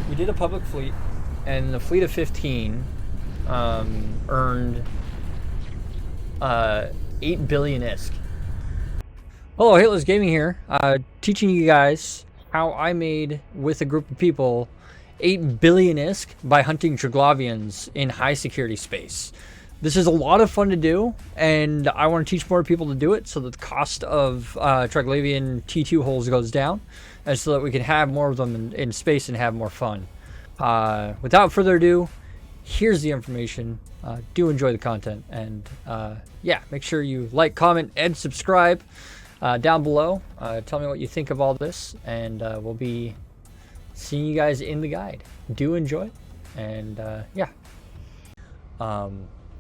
we did a public fleet, and the fleet of 15 earned 8 billion ISK. Hello, Halo's Gaming here, teaching you guys how I made, with a group of people, 8 billion ISK by hunting Triglavians in high security space. This is a lot of fun to do, and I want to teach more people to do it so that the cost of Triglavian T2 holes goes down, and so that we can have more of them in space and have more fun. Without further ado, here's the information. Do enjoy the content, and yeah, make sure you like, comment, and subscribe down below. Tell me what you think of all this, and we'll be seeing you guys in the guide. Do enjoy, and yeah.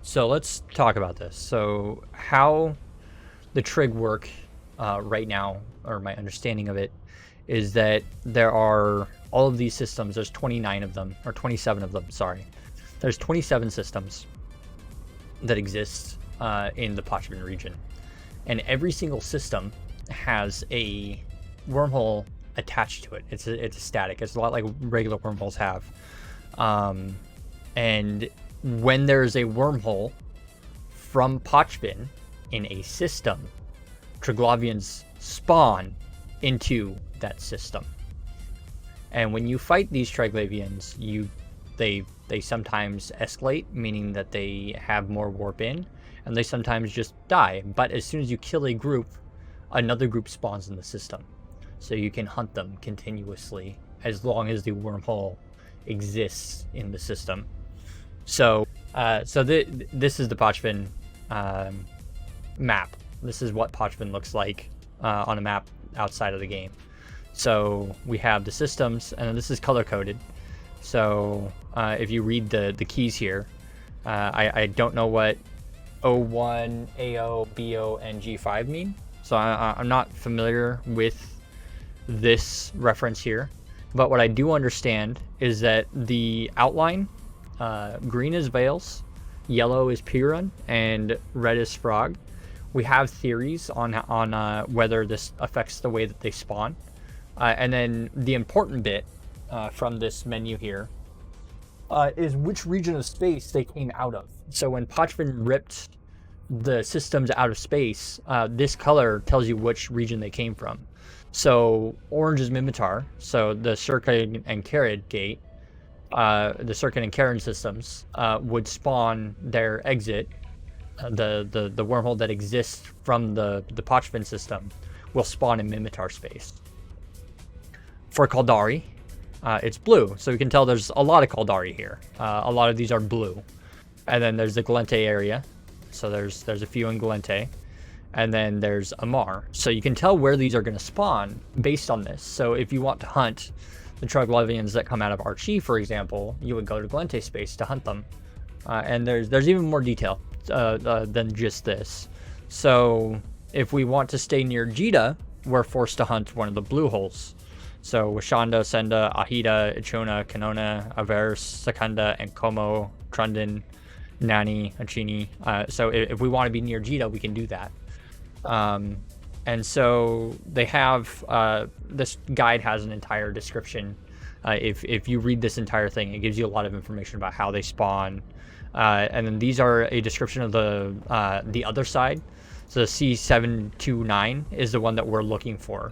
So let's talk about this. So how the Trig work right now, or my understanding of it, is that there are all of these systems. There's 29 of them, or 27 of them, sorry. There's 27 systems that exist in the Pochven region. And every single system has a wormhole attached to it. It's a static. It's a lot like regular wormholes have. And when there's a wormhole from Pochven in a system, Triglavians spawn into that system. And when you fight these Triglavians, they sometimes escalate, meaning that they have more warp in, and they sometimes just die. But as soon as you kill a group, another group spawns in the system. So you can hunt them continuously as long as the wormhole exists in the system. So this is the Pochven map. This is what Pochven looks like on a map outside of the game. So we have the systems, and this is color coded. So if you read the keys here, I don't know what O1, AO, BO, and G5 mean. So I'm not familiar with this reference here. But what I do understand is that the outline, green is Veils, yellow is Pirun, and red is Frog. We have theories on whether this affects the way that they spawn. And then the important bit from this menu here is which region of space they came out of. So when Pochven ripped the systems out of space, this color tells you which region they came from. So orange is Mimitar, so the Circuit and Carrid gate, the Circuit and Carrid systems would spawn their exit. The wormhole that exists from the Pochven system will spawn in Mimitar space. For Kaldari, it's blue, so you can tell there's a lot of Kaldari here. A lot of these are blue. And then there's the Galente area, so there's a few in Galente. And then there's Amar. So you can tell where these are going to spawn based on this. So if you want to hunt the Triglavians that come out of Archie, for example, you would go to Galente space to hunt them. And there's even more detail than just this. So if we want to stay near Jita, we're forced to hunt one of the blue holes. So Washanda, Senda, Ahida, Ichona, Kanona, Avers, Secunda, and Como, Trundon, Nani, Achini. So if we want to be near Jita, we can do that. And so they have, this guide has an entire description. If you read this entire thing, it gives you a lot of information about how they spawn. And then these are a description of the other side. So the C729 is the one that we're looking for,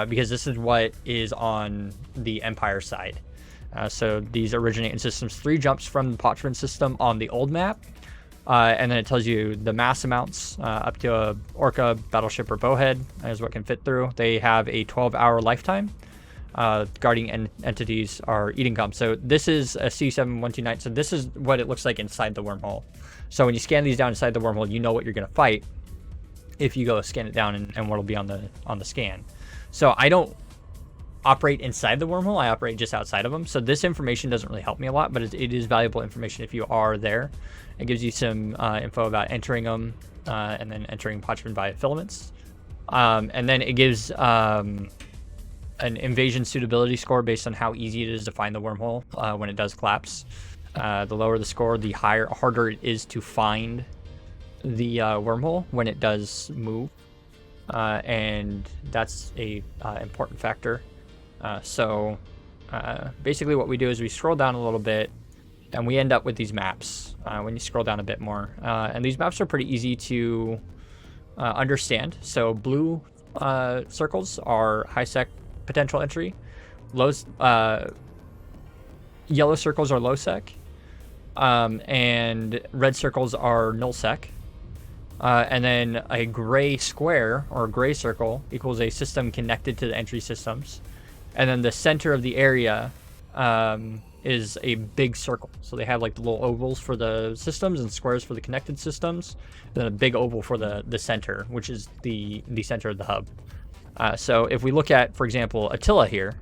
because this is what is on the Empire side. So these originate in systems 3 jumps from the Pochven system on the old map. And then it tells you the mass amounts up to a Orca, battleship, or bowhead is what can fit through. They have a 12-hour lifetime. Guarding entities are eating gum. So this is a C7129. So this is what it looks like inside the wormhole. So when you scan these down inside the wormhole, you know what you're going to fight if you go scan it down and what will be on the scan. So I don't operate inside the wormhole. I operate just outside of them. So this information doesn't really help me a lot, but it is valuable information if you are there. It gives you some info about entering them and then entering Pochven via filaments. And then it gives an invasion suitability score based on how easy it is to find the wormhole when it does collapse. The lower the score, the harder it is to find the wormhole when it does move. And that's a important factor. So basically what we do is we scroll down a little bit, and we end up with these maps when you scroll down a bit more. And these maps are pretty easy to understand. So blue circles are high-sec potential entry. Yellow circles are low-sec. And red circles are null-sec. And then a gray square or a gray circle equals a system connected to the entry systems. And then the center of the area is a big circle. So they have like the little ovals for the systems and squares for the connected systems. And then a big oval for the center, which is the center of the hub. So if we look at, for example, Attila here.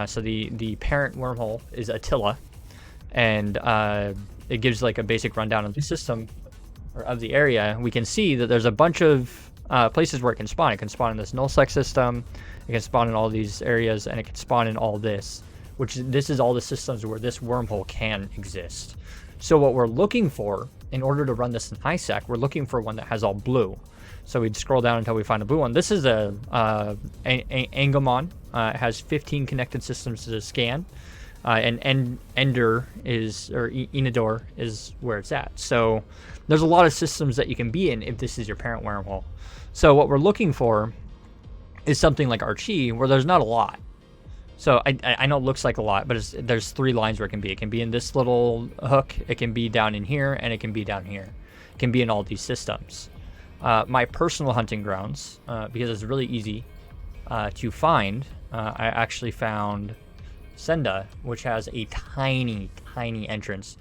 So the parent wormhole is Attila. And it gives like a basic rundown of the system or of the area. We can see that there's a bunch of places where it can spawn. It can spawn in this null-sec system. It can spawn in all these areas, and it can spawn in all this, which this is all the systems where this wormhole can exist. So what we're looking for in order to run this in high-sec, we're looking for one that has all blue. So we'd scroll down until we find a blue one. This is a Angamon. It has 15 connected systems to scan. And Ender is, or Enidor is where it's at. So there's a lot of systems that you can be in if this is your parent wormhole. So what we're looking for is something like Archie, where there's not a lot. So I know it looks like a lot, but there's 3 lines where it can be. It can be in this little hook, it can be down in here, and it can be down here. It can be in all these systems. My personal hunting grounds, because it's really easy to find, I actually found Senda, which has a tiny entrance.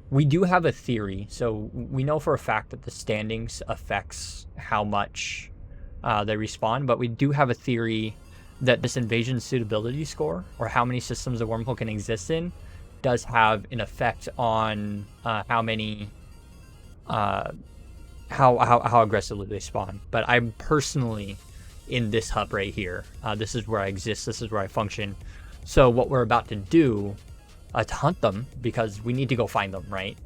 We do have a theory, so we know for a fact that the standings affects how much they respawn, but we do have a theory that this invasion suitability score, or how many systems a wormhole can exist in, does have an effect on how many how aggressively they spawn. But I'm personally in this hub right here. This is where I exist, this is where I function. So what we're about to do to hunt them, because we need to go find them, right?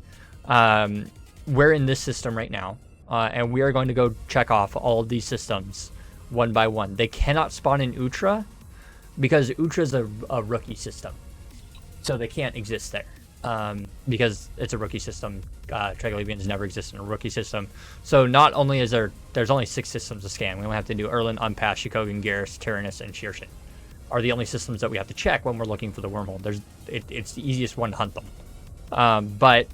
We're in this system right now, and we are going to go check off all of these systems one by one. They cannot spawn in Utra because Utra is a rookie system, so they can't exist there because it's a rookie system. Triangulating never existed in a rookie system. So not only is there's only 6 systems to scan. We only have to do Erlen, Unpass, Shikogan, Garrus, Tyrannus, and Shearshin are the only systems that we have to check when we're looking for the wormhole. It's the easiest one to hunt them. But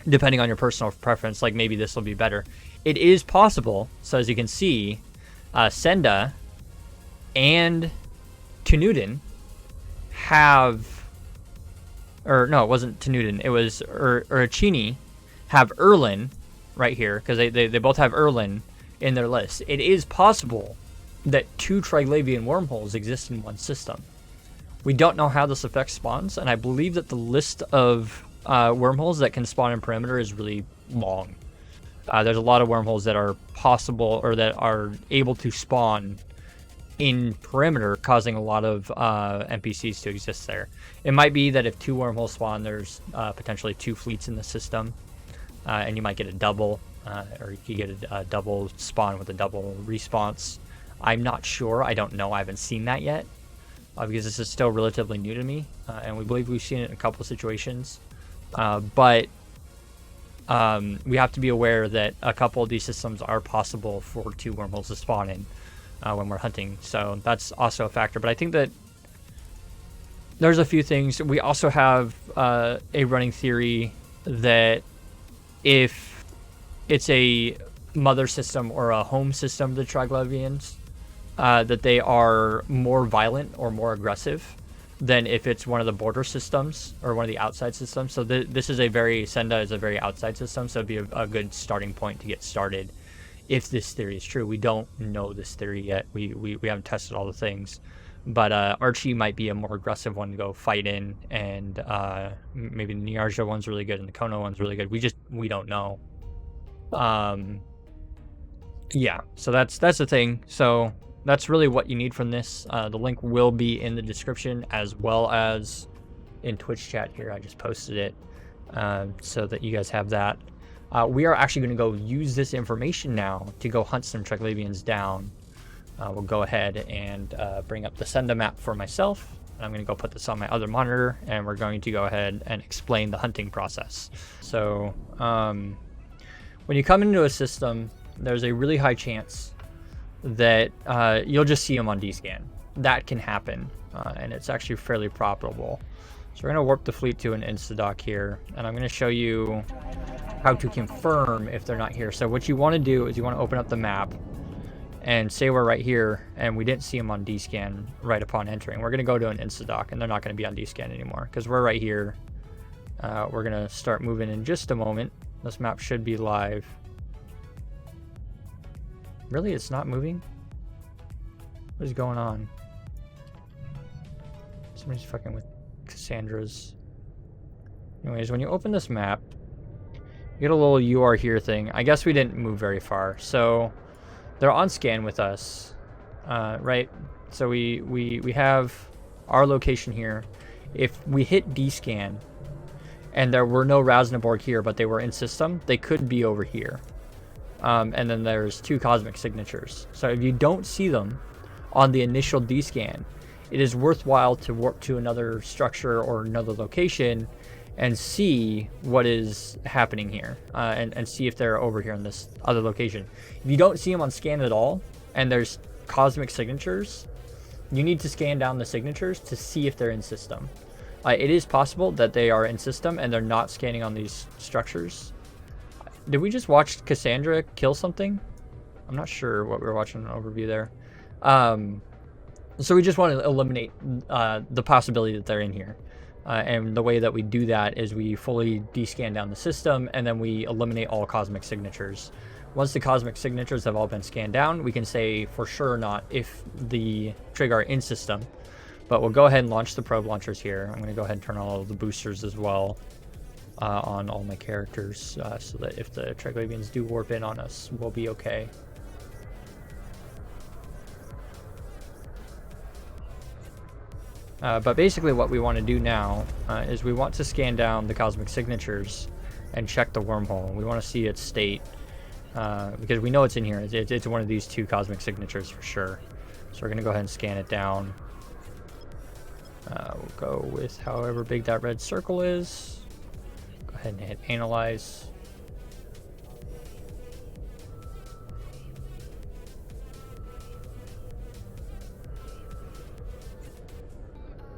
depending on your personal preference, like maybe this will be better. It is possible, so as you can see, Senda and Tunudin have, or no, it wasn't Tunudin, it was Urachini have Erlen right here, because they both have Erlen in their list. It is possible that 2 Triglavian wormholes exist in one system. We don't know how this affects spawns, and I believe that the list of wormholes that can spawn in perimeter is really long. There's a lot of wormholes that are possible, or that are able to spawn in perimeter, causing a lot of NPCs to exist there. It might be that if 2 wormholes spawn, there's potentially 2 fleets in the system, and you might get a double, or you could get a double spawn with a double response. I'm not sure. I don't know. I haven't seen that yet because this is still relatively new to me, and we believe we've seen it in a couple of situations. But we have to be aware that a couple of these systems are possible for 2 wormholes to spawn in when we're hunting. So that's also a factor. But I think that there's a few things. We also have a running theory that if it's a mother system or a home system of the Triglavians, that they are more violent or more aggressive than if it's one of the border systems or one of the outside systems. So this is Senda is a very outside system, so it'd be a good starting point to get started if this theory is true. We don't know this theory yet. We haven't tested all the things. But Archie might be a more aggressive one to go fight in, and maybe the Niarja one's really good and the Kono one's really good. We don't know. Yeah, so that's the thing. So that's really what you need from this. The link will be in the description as well as in Twitch chat here. I just posted it so that you guys have that. We are actually going to go use this information now to go hunt some Triglavians down. We'll go ahead and bring up the Senda map for myself. I'm going to go put this on my other monitor, and we're going to go ahead and explain the hunting process. So when you come into a system, there's a really high chance that you'll just see them on DScan. That can happen, and it's actually fairly probable. So we're going to warp the fleet to an insta-dock here, and I'm going to show you how to confirm if they're not here. So what you want to do is you want to open up the map and say we're right here, and we didn't see them on DScan right upon entering. We're going to go to an insta-dock, and they're not going to be on DScan anymore because we're right here. We're going to start moving in just a moment. This map should be live. Really, it's not moving? What is going on? Somebody's fucking with Cassandra's. Anyways, when you open this map, you get a little "you are here" thing. I guess we didn't move very far, so they're on scan with us, right? So we have our location here. If we hit DScan and there were no Rasnaborg here, but they were in system, they could be over here. And then there's 2 cosmic signatures. So if you don't see them on the initial DScan, it is worthwhile to warp to another structure or another location and see what is happening here, and see if they're over here in this other location. If you don't see them on scan at all, and there's cosmic signatures, you need to scan down the signatures to see if they're in system. It is possible that they are in system and they're not scanning on these structures. Did we just watch Cassandra kill something? I'm not sure what we were watching, an overview there. So we just want to eliminate the possibility that they're in here. And the way that we do that is we fully descan down the system, and then we eliminate all cosmic signatures. Once the cosmic signatures have all been scanned down, we can say for sure or not if the Trig are in system. But we'll go ahead and launch the probe launchers here. I'm going to go ahead and turn on all of the boosters as well on all my characters, so that if the Triglavians do warp in on us, we'll be okay. But basically what we want to do now is we want to scan down the cosmic signatures and check the wormhole. We want to see its state because we know it's in here. It's one of these 2 cosmic signatures for sure. So we're going to go ahead and scan it down. We'll go with however big that red circle is. Go ahead and hit analyze.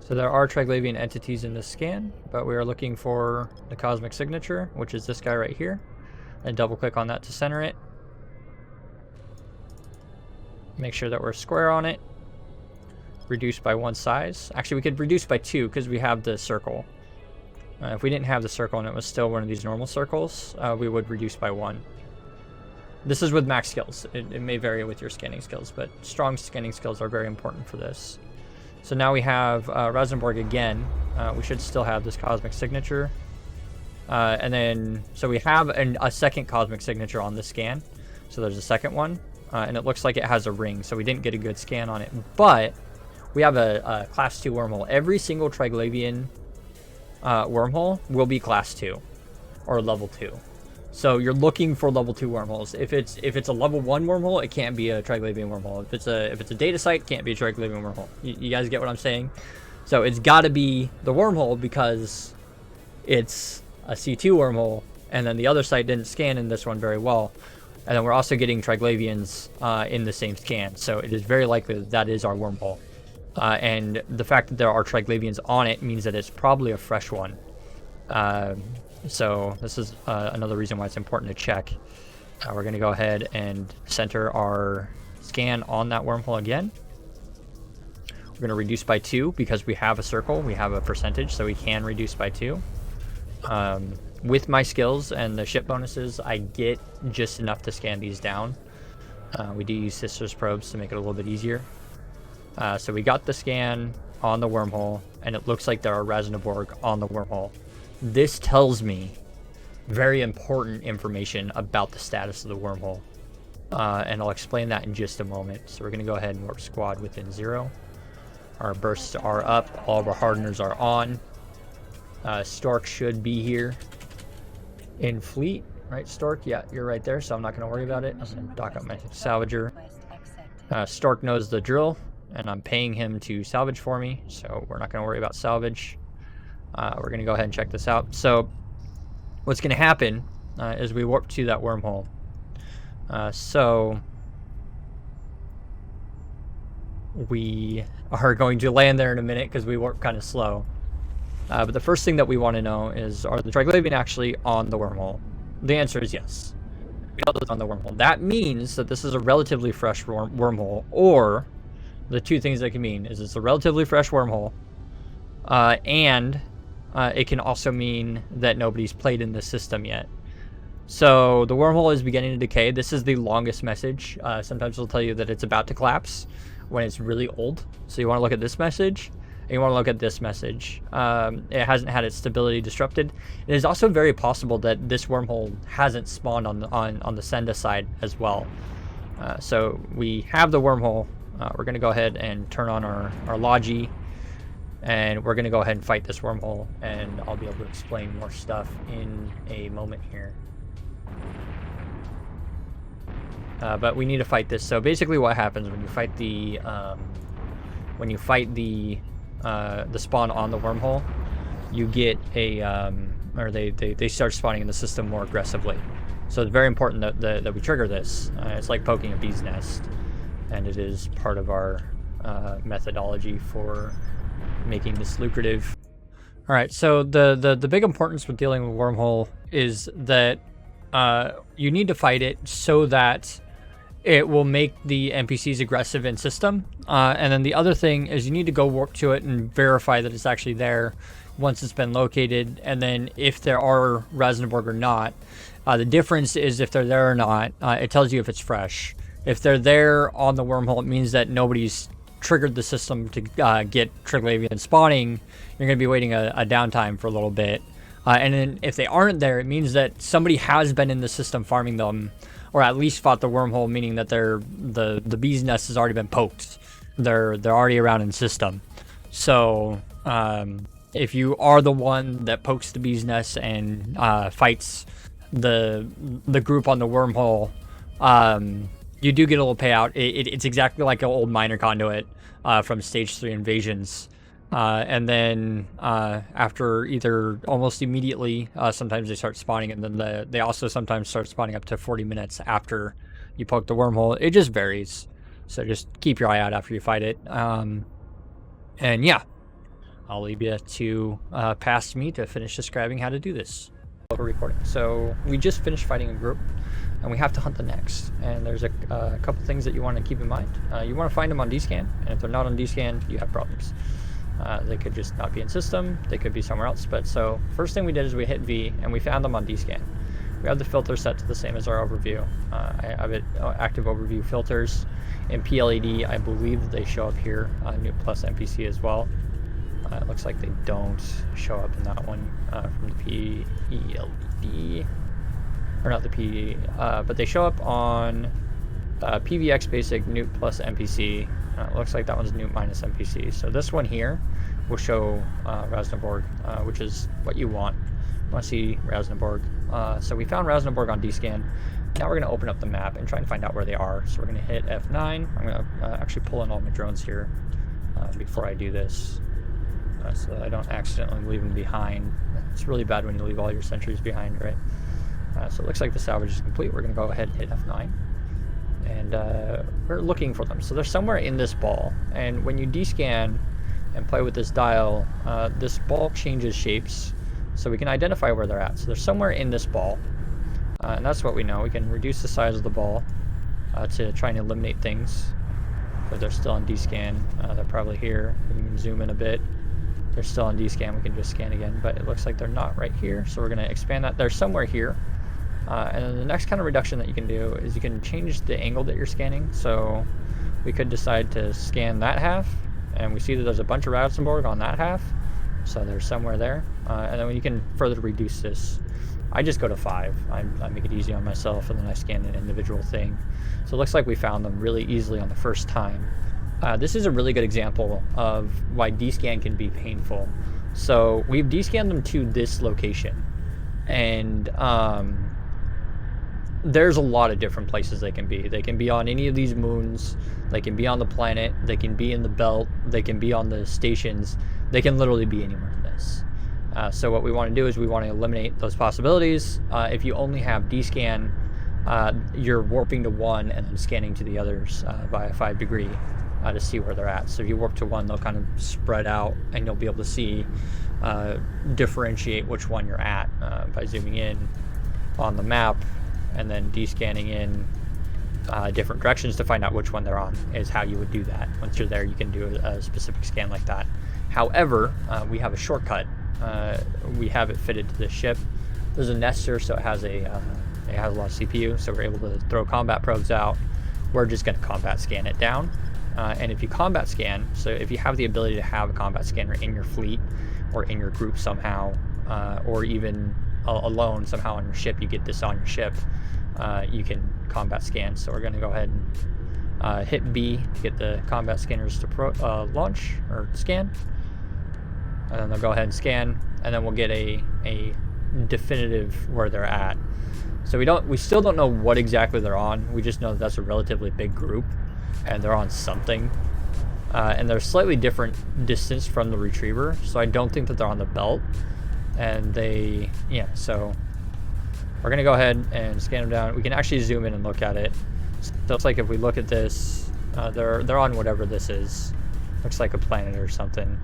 So there are Triglavian entities in this scan, but we are looking for the cosmic signature, which is this guy right here. And double click on that to center it. Make sure that we're square on it. Reduce by 1 size. Actually, we could reduce by 2 because we have the circle. If we didn't have the circle and it was still one of these normal circles, we would reduce by 1. This is with max skills. It may vary with your scanning skills, but strong scanning skills are very important for this. So now we have Rasnaborg again. We should still have this cosmic signature. And then, so we have a second cosmic signature on this scan. So there's a second one. And it looks like it has a ring, so we didn't get a good scan on it. But we have a class 2 wormhole. Every single Triglavian wormhole will be class 2 or level 2. So you're looking for level 2 wormholes. If it's a level 1 wormhole, it can't be a Triglavian wormhole. If it's a data site, it can't be a Triglavian wormhole. You guys get what I'm saying? So it's got to be the wormhole because it's a C2 wormhole, and then the other site didn't scan in this one very well. And then we're also getting Triglavians in the same scan, so it is very likely that that is our wormhole. And the fact that there are Triglavians on it means that it's probably a fresh one. So this is another reason why it's important to check. We're going to go ahead and center our scan on that wormhole again. We're going to reduce by 2 because we have a circle, we have a percentage, so we can reduce by 2. With my skills and the ship bonuses, I get just enough to scan these down. We do use sisters probes to make it a little bit easier. So we got the scan on the wormhole, and it looks like there are Rasnaborg on the wormhole. This tells me very important information about the status of the wormhole. And I'll explain that in just a moment. So we're going to go ahead and warp squad within 0. Our bursts are up. All of our hardeners are on. Stork should be here in fleet. Right, Stork? Yeah, you're right there, so I'm not going to worry about it. I'm going to dock up my Salvager. Stork knows the drill, and I'm paying him to salvage for me, so we're not going to worry about salvage. We're going to go ahead and check this out. So what's going to happen is we warp to that wormhole. So we are going to land there in a minute because we warp kind of slow. But the first thing that we want to know is, are the Triangulating actually on the wormhole? The answer is yes. We know it's on the wormhole. That means that this is a relatively fresh wormhole, or the two things that can mean is it's a relatively fresh wormhole, and it can also mean that nobody's played in the system yet. So the wormhole is beginning to decay. This is the longest message. Sometimes it'll tell you that it's about to collapse when it's really old. So you want to look at this message, and you want to look at this message. It hasn't had its stability disrupted. It is also very possible that this wormhole hasn't spawned on the Senda side as well. So we have the wormhole. We're going to go ahead and turn on our Logi, and we're going to go ahead and fight this wormhole, and I'll be able to explain more stuff in a moment here. But we need to fight this. So basically what happens when you fight the spawn on the wormhole, you get a or they start spawning in the system more aggressively. So it's very important that we trigger this. It's like poking a bee's nest, and it is part of our methodology for making this lucrative. All right, so the big importance with dealing with wormhole is that you need to fight it so that it will make the NPCs aggressive in system. And then the other thing is you need to go warp to it and verify that it's actually there once it's been located. And then if there are Rasenborg or not, the difference is if they're there or not, it tells you if it's fresh. If they're there on the wormhole, it means that nobody's triggered the system to get Triangulating spawning. You're going to be waiting a downtime for a little bit. And then if they aren't there, it means that somebody has been in the system farming them, or at least fought the wormhole, meaning that the bee's nest has already been poked. They're already around in system. So if you are the one that pokes the bee's nest and fights the group on the wormhole, you do get a little payout. It's exactly like an old miner conduit from stage 3 invasions. And then after either almost immediately, sometimes they start spawning, and then they also sometimes start spawning up to 40 minutes after you poke the wormhole. It just varies. So just keep your eye out after you fight it. And yeah, I'll leave you to past me to finish describing how to do this. We're recording. So we just finished fighting a group, and we have to hunt the next. And there's a couple things that you want to keep in mind. You want to find them on D-scan, and if they're not on D-scan, you have problems. They could just not be in system, they could be somewhere else. But so first thing we did is we hit V, and we found them on D-scan. We have the filter set to the same as our overview. I have it active overview filters. In PLED, I believe that they show up here, new plus NPC as well. It looks like they don't show up in that one from the PLED, or not the P, but they show up on PVX basic newt plus NPC. It looks like that one's newt minus NPC. So this one here will show Rasenborg, which is what you want. You want to see Rasenborg. So we found Rasenborg on D-scan. Now we're going to open up the map and try and find out where they are. So we're going to hit F9. I'm going to actually pull in all my drones here before I do this, so that I don't accidentally leave them behind. It's really bad when you leave all your sentries behind, right? So it looks like the salvage is complete. We're going to go ahead and hit F9. And we're looking for them. So they're somewhere in this ball. And when you descan and play with this dial, this ball changes shapes, so we can identify where they're at. So they're somewhere in this ball. And that's what we know. We can reduce the size of the ball to try and eliminate things. But they're still on descan. They're probably here. We can zoom in a bit. They're still on descan. We can just scan again. But it looks like they're not right here. So we're going to expand that. They're somewhere here. And then the next kind of reduction that you can do is you can change the angle that you're scanning. So we could decide to scan that half, and we see that there's a bunch of Rasenborg on that half. So they're somewhere there. And then you can further reduce this. I just go to 5. I make it easy on myself, and then I scan an individual thing. So it looks like we found them really easily on the first time. This is a really good example of why descan can be painful. So we've descanned them to this location. And there's a lot of different places they can be. They can be on any of these moons. They can be on the planet. They can be in the belt. They can be on the stations. They can literally be anywhere in this. So what we want to do is we want to eliminate those possibilities. If you only have D-scan, you're warping to one and then scanning to the others via 5 degree to see where they're at. So if you warp to one, they'll kind of spread out and you'll be able to see, differentiate which one you're at by zooming in on the map and then D-scanning in different directions to find out which one they're on is how you would do that. Once you're there, you can do a specific scan like that. However, we have a shortcut. We have it fitted to the ship. There's a nester, so it has a lot of CPU, so we're able to throw combat probes out. We're just going to combat scan it down. And if you combat scan, so if you have the ability to have a combat scanner in your fleet or in your group somehow, or even alone somehow on your ship, you get this on your ship, you can combat scan. So we're going to go ahead and hit B to get the combat scanners to launch or scan. And then they'll go ahead and scan, and then we'll get a definitive where they're at. So we still don't know what exactly they're on. We just know that that's a relatively big group, and they're on something. And they're slightly different distance from the retriever, so I don't think that they're on the belt. And so we're gonna go ahead and scan them down. We can actually zoom in and look at it. So it's like if we look at this, they're on whatever this is. Looks like a planet or something.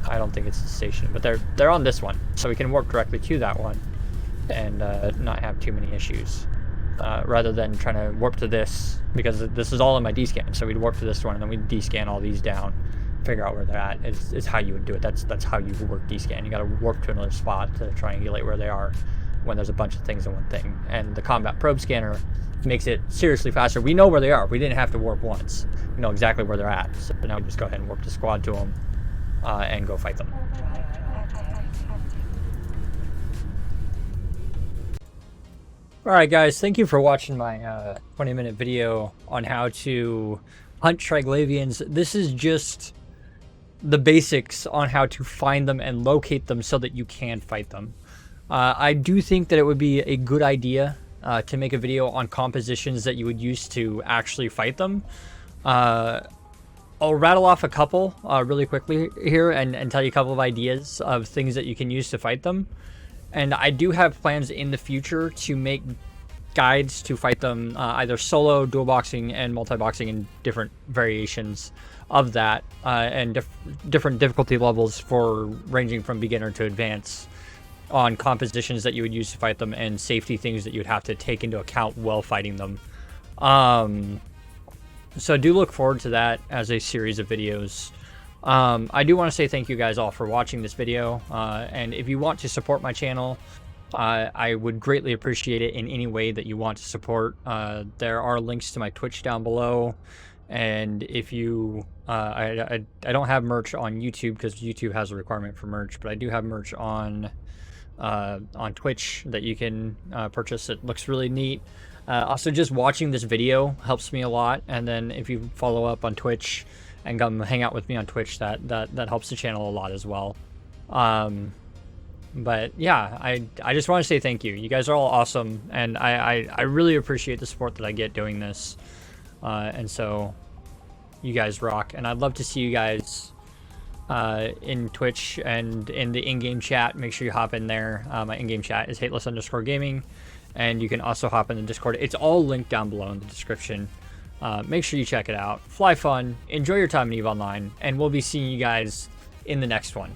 I don't think it's a station, but they're on this one, so we can warp directly to that one and not have too many issues, rather than trying to warp to this, because this is all in my D-scan. So we'd warp to this one and then we'd D-scan all these down, figure out where they're at. Is how you would do it. That's how you work D-scan. You got to warp to another spot to triangulate where they are when there's a bunch of things in one thing. And the combat probe scanner makes it seriously faster. We know where they are. We didn't have to warp once. We know exactly where they're at. So now we just go ahead and warp the squad to them. And go fight them. Alright guys, thank you for watching my 20-minute video on how to hunt Triglavians. This is just the basics on how to find them and locate them so that you can fight them. I do think that it would be a good idea to make a video on compositions that you would use to actually fight them. I'll rattle off a couple really quickly here and tell you a couple of ideas of things that you can use to fight them. And I do have plans in the future to make guides to fight them, either solo, dual boxing, and multi-boxing, in different variations of that, and different difficulty levels for ranging from beginner to advanced, on compositions that you would use to fight them and safety things that you would have to take into account while fighting them. So do look forward to that as a series of videos. I do want to say thank you guys all for watching this video, and if you want to support my channel, I would greatly appreciate it in any way that you want to support. There are links to my Twitch down below, and if you I don't have merch on YouTube because YouTube has a requirement for merch, but I do have merch on Twitch that you can purchase. It looks really neat. Also, just watching this video helps me a lot, and then if you follow up on Twitch and come hang out with me on Twitch, that helps the channel a lot as well. But yeah, I just want to say thank you. You guys are all awesome, and I really appreciate the support that I get doing this, and so you guys rock. And I'd love to see you guys in Twitch and in the in-game chat. Make sure you hop in there. My in-game chat is hateless_gaming. And you can also hop in the Discord. It's all linked down below in the description. Make sure you check it out. Fly fun, enjoy your time in EVE Online, and we'll be seeing you guys in the next one.